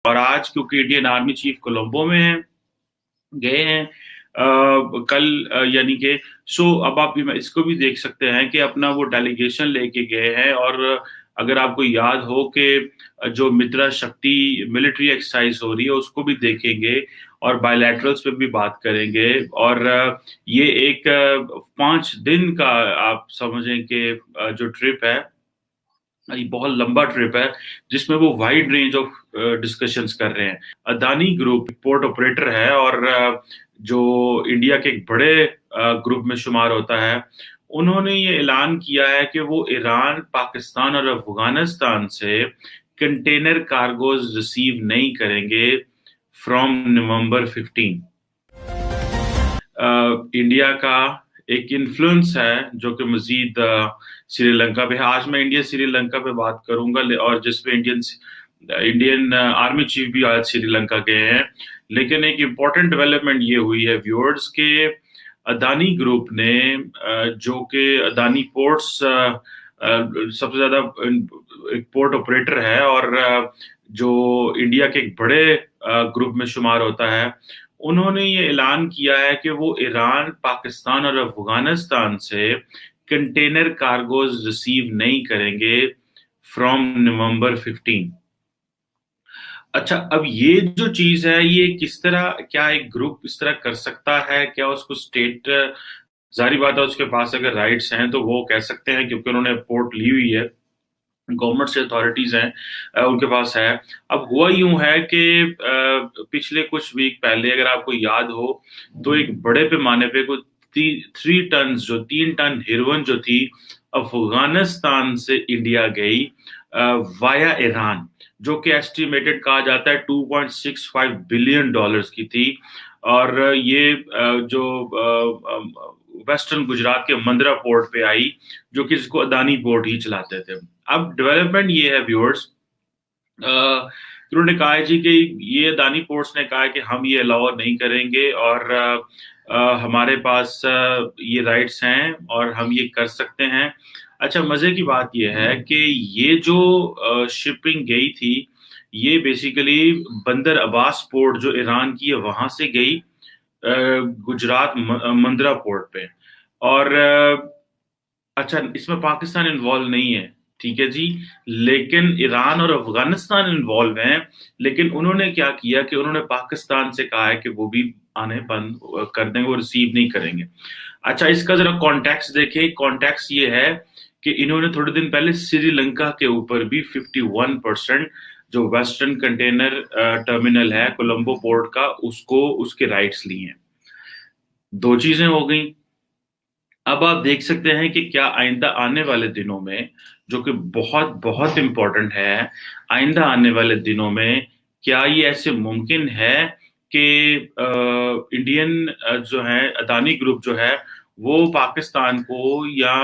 اور آج کیونکہ انڈین آرمی چیف کولمبو میں ہیں، گئے ہیں کل یعنی کہ اب آپ اس کو بھی دیکھ سکتے ہیں کہ اپنا وہ ڈیلیگیشن لے کے گئے ہیں، اور اگر آپ کو یاد ہو کہ جو مترا شکتی ملٹری ایکسرسائز ہو رہی ہے اس کو بھی دیکھیں گے اور بائیلیٹرلز پہ بھی بات کریں گے، اور یہ ایک 5 دن کا آپ سمجھیں کہ جو ٹرپ ہے یہ بہت لمبا ٹرپ ہے، جس میں وہ وائڈ رینج آف ڈسکشنز کر رہے ہیں۔ اڈانی گروپ پورٹ آپریٹر ہے اور جو انڈیا کے ایک بڑے گروپ میں شمار ہوتا ہے، انہوں نے یہ اعلان کیا ہے کہ وہ ایران، پاکستان اور افغانستان سے کنٹینر کارگوز ریسیو نہیں کریں گے فرام نومبر 15۔ انڈیا کا ایک انفلوئنس ہے جو کہ مزید سری لنکا پہ ہے۔ آج میں انڈیا سری لنکا پہ بات کروں گا، اور جس پہ انڈین آرمی چیف بھی آج سری لنکا گئے ہیں، لیکن ایک امپورٹنٹ ڈیولپمنٹ یہ ہوئی ہے ویورز کے اڈانی گروپ نے، جو کہ اڈانی پورٹس سب سے زیادہ ایک پورٹ آپریٹر ہے اور جو انڈیا کے ایک بڑے گروپ میں شمار ہوتا ہے، انہوں نے یہ اعلان کیا ہے کہ وہ ایران، پاکستان اور افغانستان سے کنٹینر کارگوز ریسیو نہیں کریں گے فرام نومبر 15۔ اچھا، اب یہ جو چیز ہے یہ کس طرح، کیا ایک گروپ اس طرح کر سکتا ہے؟ کیا اس کو اسٹیٹ، ظاہری بات ہے اس کے پاس اگر رائٹس ہیں تو وہ کہہ سکتے ہیں کیونکہ انہوں نے پورٹ لی ہوئی ہے، گورنمنٹ سے اتھارٹیز ہیں ان کے پاس ہے۔ اب ہوا یوں ہے کہ پچھلے کچھ ویک پہلے اگر آپ کو یاد ہو تو ایک بڑے پیمانے پہ کوئی 3 ٹن ہیروئن جو تھی افغانستان سے انڈیا گئی وایا ایران، جو کہ ایسٹیمیٹڈ کہا جاتا ہے 2.65 بلین ڈالرز کی تھی، اور یہ جو ویسٹرن گجرات کے مندرا پورٹ پہ آئی، جو کہ اس کو اڈانی پورٹ ہی چلاتے تھے۔ اب ڈیولپمنٹ یہ ہے ویورز، انہوں نے کہا ہے جی کہ یہ اڈانی پورٹس نے کہا ہے کہ ہم یہ الاؤ نہیں کریں گے، اور ہمارے پاس یہ رائٹس ہیں اور ہم یہ کر سکتے ہیں۔ اچھا، مزے کی بات یہ ہے کہ یہ جو شپنگ گئی تھی یہ بیسیکلی بندر عباس پورٹ جو ایران کی ہے وہاں سے گئی گجرات مندرا پورٹ پہ، اور اچھا اس میں پاکستان انوالو نہیں ہے، ٹھیک ہے جی، لیکن ایران اور افغانستان انوالو ہیں، لیکن انہوں نے کیا کیا کہ انہوں نے پاکستان سے کہا ہے کہ وہ بھی آنے بند کر دیں گے، وہ ریسیو نہیں کریں گے۔ اچھا، اس کا ذرا کانٹیکس دیکھیں۔ کانٹیکس یہ ہے کہ انہوں نے تھوڑے دن پہلے سری لنکا کے اوپر بھی 51% جو ویسٹرن کنٹینر ٹرمینل ہے کولمبو پورٹ کا، اس کے رائٹس لی ہیں۔ دو چیزیں ہو گئیں۔ اب آپ دیکھ سکتے ہیں کہ کیا آئندہ آنے والے دنوں میں، جو کہ بہت بہت امپورٹنٹ ہے، آئندہ آنے والے دنوں میں کیا یہ ایسے ممکن ہے کہ انڈین جو ہے اڈانی گروپ جو ہے وہ پاکستان کو یا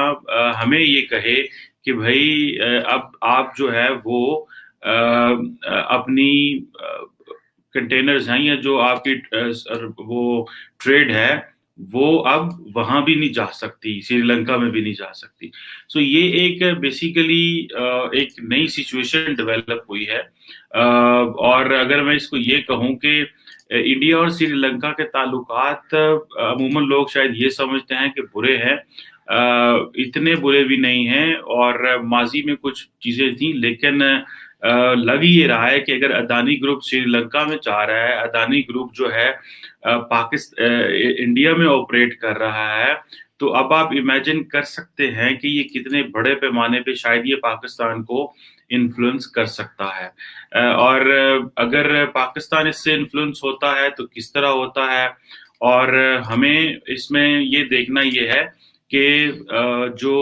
ہمیں یہ کہے کہ بھائی اب آپ جو ہے وہ اپنی کنٹینرز ہیں یا جو آپ کی وہ ٹریڈ ہے وہ اب وہاں بھی نہیں جا سکتی، سری لنکا میں بھی نہیں جا سکتی۔ سو یہ ایک بیسیکلی ایک نئی سچویشن ڈیولپ ہوئی ہے، اور اگر میں اس کو یہ کہوں کہ انڈیا اور سری لنکا کے تعلقات عموماً لوگ شاید یہ سمجھتے ہیں کہ برے ہیں، اتنے برے بھی نہیں ہیں، اور ماضی میں کچھ چیزیں تھیں، لیکن لگ یہ رہا ہے کہ اگر اڈانی گروپ سری لنکا میں چاہ رہا ہے، اڈانی گروپ جو ہے انڈیا میں آپریٹ کر رہا ہے، تو اب آپ امیجن کر سکتے ہیں کہ یہ کتنے بڑے پیمانے پہ شاید یہ پاکستان کو انفلوئنس کر سکتا ہے، اور اگر پاکستان اس سے انفلوئنس ہوتا ہے تو کس طرح ہوتا ہے، اور ہمیں اس میں یہ دیکھنا یہ ہے کہ جو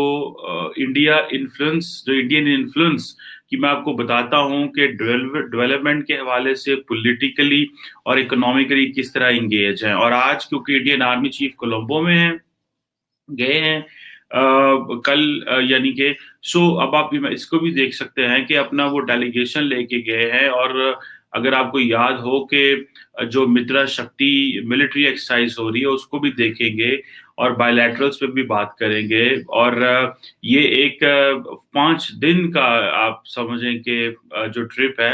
انڈین انفلوئنس کہ میں آپ کو بتاتا ہوں کہ ڈیولپمنٹ کے حوالے سے پولیٹیکلی اور اکنامکلی کس طرح انگیج ہیں، اور آج کیونکہ انڈین آرمی چیف کولمبو میں ہیں، گئے ہیں کل یعنی کہ اب آپ اس کو بھی دیکھ سکتے ہیں کہ اپنا وہ ڈیلیگیشن لے کے گئے ہیں، اور اگر آپ کو یاد ہو کہ جو مترا شکتی ملٹری ایکسرسائز ہو رہی ہے اس کو بھی دیکھیں گے اور بائیلیٹرلز پہ بھی بات کریں گے، اور یہ ایک 5 دن کا آپ سمجھیں کہ جو ٹرپ ہے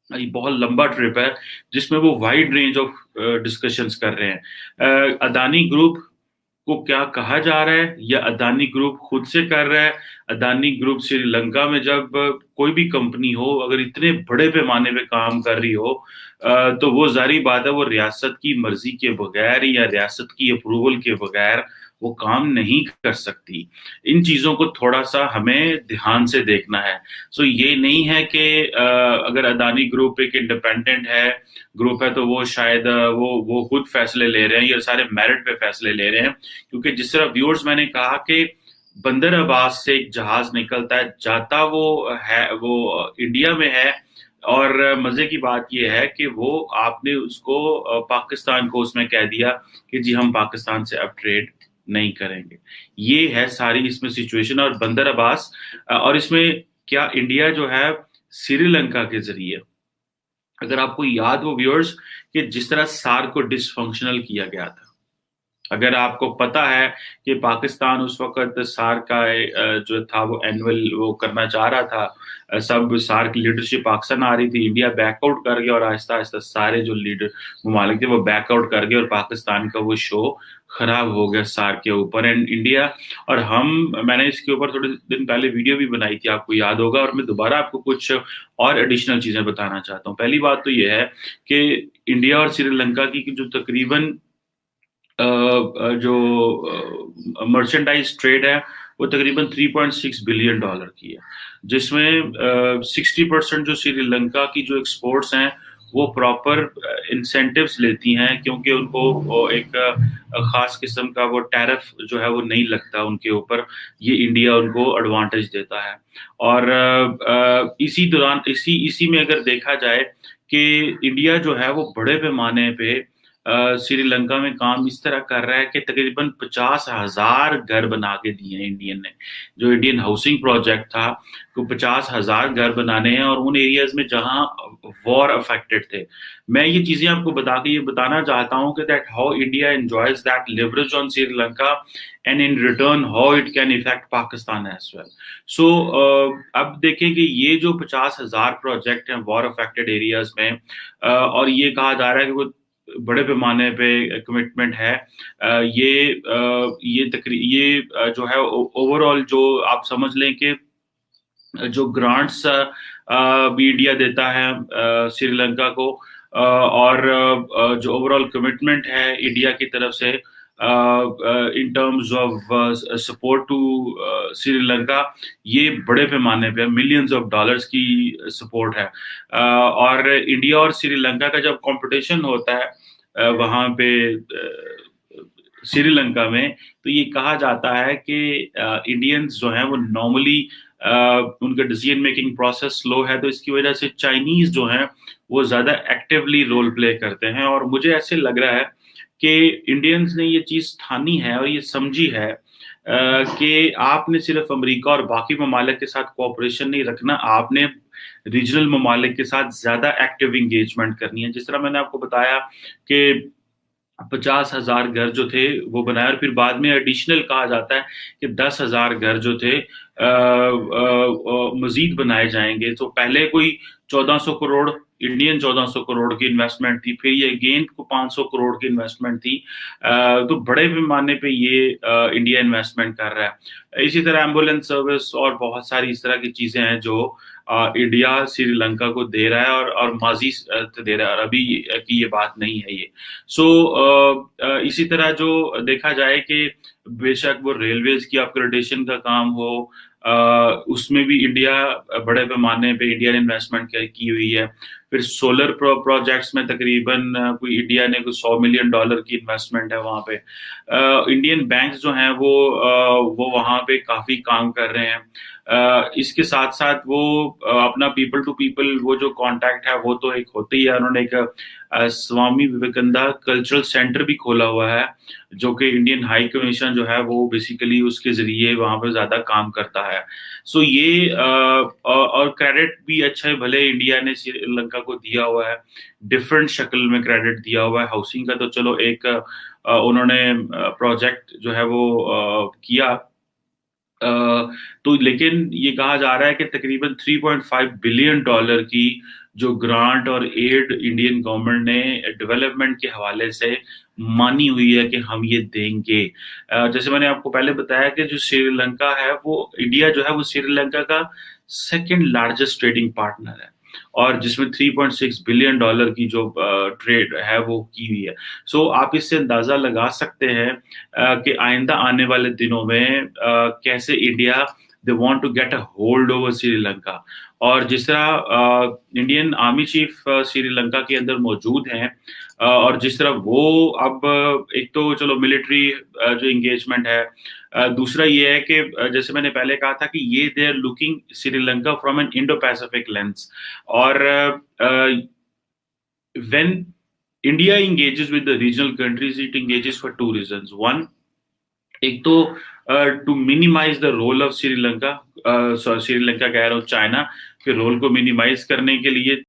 یہ بہت لمبا ٹرپ ہے جس میں وہ وائڈ رینج آف ڈسکشنز کر رہے ہیں. اڈانی گروپ کو کیا کہا جا رہا ہے یا اڈانی گروپ خود سے کر رہا ہے؟ اڈانی گروپ سری لنکا میں جب کوئی بھی کمپنی ہو اگر اتنے بڑے پیمانے پہ کام کر رہی ہو تو وہ ظاہری بات ہے وہ ریاست کی مرضی کے بغیر یا ریاست کی اپروول کے بغیر وہ کام نہیں کر سکتی. ان چیزوں کو تھوڑا سا ہمیں دھیان سے دیکھنا ہے. سو یہ نہیں ہے کہ اگر اڈانی گروپ ایک انڈیپینڈنٹ ہے گروپ ہے تو وہ شاید وہ خود فیصلے لے رہے ہیں یا سارے میرٹ پہ فیصلے لے رہے ہیں. کیونکہ جس طرح ویورز میں نے کہا کہ بندر عباس سے ایک جہاز نکلتا ہے جاتا وہ انڈیا میں ہے اور مزے کی بات یہ ہے کہ وہ آپ نے اس کو پاکستان کو اس میں کہہ دیا کہ جی ہم پاکستان سے اب ٹریڈ نہیں کریں گے. یہ ہے ساری اس میں سچویشن. اور بندر عباس اور اس میں کیا انڈیا جو ہے سری لنکا کے ذریعے اگر آپ کو یاد ہو ویورز کہ جس طرح سار کو ڈس فنکشنل کیا گیا تھا. اگر آپ کو پتا ہے کہ پاکستان اس وقت سار کا جو تھا وہ اینول وہ کرنا چاہ رہا تھا سب سار کی لیڈرشپ پاکستان آ رہی تھی انڈیا بیک آؤٹ کر گیا اور آہستہ آہستہ سارے جو لیڈر ممالک تھے وہ بیک آؤٹ کر گئے اور پاکستان کا وہ شو خراب ہو گیا سار کے اوپر. اینڈ انڈیا اور میں نے اس کے اوپر تھوڑے دن پہلے ویڈیو بھی بنائی تھی آپ کو یاد ہوگا اور میں دوبارہ آپ کو کچھ اور ایڈیشنل چیزیں بتانا چاہتا ہوں. پہلی بات تو یہ ہے کہ انڈیا اور سری لنکا کی جو تقریباً جو مرچنڈائز ٹریڈ ہے وہ تقریباً $3.6 بلین کی ہے جس میں 60% جو سری لنکا کی جو ایکسپورٹس ہیں وہ پراپر انسینٹیوز لیتی ہیں کیونکہ ان کو ایک خاص قسم کا وہ ٹیرف جو ہے وہ نہیں لگتا ان کے اوپر. یہ انڈیا ان کو ایڈوانٹیج دیتا ہے. اور اسی دوران اسی میں اگر دیکھا جائے کہ انڈیا جو ہے وہ بڑے پیمانے پہ سری لنکا میں کام اس طرح کر رہا ہے کہ تقریباً 50,000 گھر بنا کے دیے ہیں انڈین نے. جو انڈین ہاؤسنگ پروجیکٹ تھا وہ 50,000 گھر بنانے ہیں اور ان ایریاز میں جہاں وار افیکٹڈ تھے. میں یہ چیزیں آپ کو یہ بتانا چاہتا ہوں کہ that how India enjoys that leverage on Sri Lanka and in return how it can affect Pakistan as well. So اب دیکھیں کہ یہ جو 50,000 پروجیکٹ ہیں وار افیکٹڈ ایریاز میں اور یہ کہا جا رہا ہے کہ وہ بڑے پیمانے پہ کمٹمنٹ ہے. یہ جو ہے اوور آل جو آپ سمجھ لیں کہ جو گرانٹس بھی انڈیا دیتا ہے سری لنکا کو اور جو اوور آل کمٹمنٹ ہے انڈیا کی طرف سے in terms of support to Sri Lanka یہ بڑے پیمانے پہ ملینز آف ڈالرز کی سپورٹ ہے. اور انڈیا اور سری لنکا کا جب کمپٹیشن ہوتا ہے وہاں پہ سری لنکا میں تو یہ کہا جاتا ہے کہ انڈینز جو ہیں وہ نارملی ان کا ڈیسیژن میکنگ پروسیس سلو ہے تو اس کی وجہ سے چائنیز جو ہیں وہ زیادہ ایکٹیولی رول پلے کرتے ہیں. اور مجھے ایسے لگ رہا ہے کہ انڈینز نے یہ چیز ٹھانی ہے اور یہ سمجھی ہے کہ آپ نے صرف امریکہ اور باقی ممالک کے ساتھ کوآپریشن نہیں رکھنا آپ نے ریجنل ممالک کے ساتھ زیادہ ایکٹیو انگیجمنٹ کرنی ہے. جس طرح میں نے آپ کو بتایا کہ 50,000 گھر جو تھے وہ بنائے اور پھر بعد میں ایڈیشنل کہا جاتا ہے کہ 10,000 گھر جو تھے مزید بنائے جائیں گے. تو پہلے کوئی 1,400 کروڑ انڈین 1,400 کروڑ کی انویسٹمنٹ تھی پھر یہ اگین کو 500 کروڑ کی انویسٹمنٹ تھی. تو بڑے پیمانے پہ یہ انڈیا انویسٹمنٹ کر رہا ہے. اسی طرح ایمبولینس سروس اور بہت ساری اس طرح کی چیزیں ہیں جو انڈیا سری لنکا کو دے رہا ہے اور ماضی دے رہا ہے اور ابھی کی یہ بات نہیں ہے یہ. سو اسی طرح جو دیکھا جائے کہ بے شک وہ ریلویز کی اپگریڈیشن کا کام ہو اس میں بھی انڈیا بڑے پیمانے پہ انڈیا نے انویسٹمنٹ کی ہوئی ہے. پھر سولر پروجیکٹس میں تقریباً کوئی انڈیا نے کوئی $100 ملین کی انویسٹمنٹ ہے وہاں پہ. انڈین بینکس جو ہیں وہ وہاں پہ کافی کام کر رہے ہیں. اس کے ساتھ ساتھ وہ اپنا پیپل ٹو پیپل وہ جو کانٹیکٹ ہے وہ تو ایک ہوتا ہی ہے. انہوں نے ایک سوامی وویکانندا کلچرل سینٹر بھی کھولا ہوا ہے جو کہ انڈین ہائی کمیشن جو ہے وہ بیسیکلی اس کے ذریعے وہاں پہ زیادہ کام کرتا ہے. سو یہ اور کریڈٹ بھی اچھا ہے بھلے انڈیا نے سری لنکا کو دیا ہوا ہے ڈفرینٹ شکل میں کریڈٹ دیا ہوا ہے. ہاؤسنگ کا تو چلو ایک انہوں نے پروجیکٹ جو ہے وہ کیا تو لیکن یہ کہا جا رہا ہے کہ تقریباً $3.5 بلین کی جو گرانٹ اور ایڈ انڈین گورنمنٹ نے ڈیولپمنٹ کے حوالے سے مانی ہوئی ہے کہ ہم یہ دیں گے. جیسے میں نے آپ کو پہلے بتایا کہ جو سری لنکا ہے وہ انڈیا جو ہے وہ سری لنکا کا سیکنڈ لارجسٹ ٹریڈنگ پارٹنر ہے, اور جس میں $3.6 بلین کی جو ٹریڈ ہے وہ کی ہوئی ہے. سو آپ اس سے اندازہ لگا سکتے ہیں کہ آئندہ آنے والے دنوں میں کیسے India they want to get a hold over Sri Lanka. اور جس طرح Indian army chief Sri Lanka کے اندر موجود ہیں, اور جس طرح وہ اب ایک تو چلو ملٹری جو انگیجمنٹ ہے, دوسرا یہ ہے کہ جیسے میں نے پہلے کہا تھا کہ یہ they are looking Sri Lanka from an Indo Pacific lens. اور when India engages with the regional countries, it engages for two reasons. One, ایک تو to minimize the role of Sri Lanka, Sri Lanka کہہ رہا ہوں چائنا کے رول کو مینیمائز کرنے کے لیے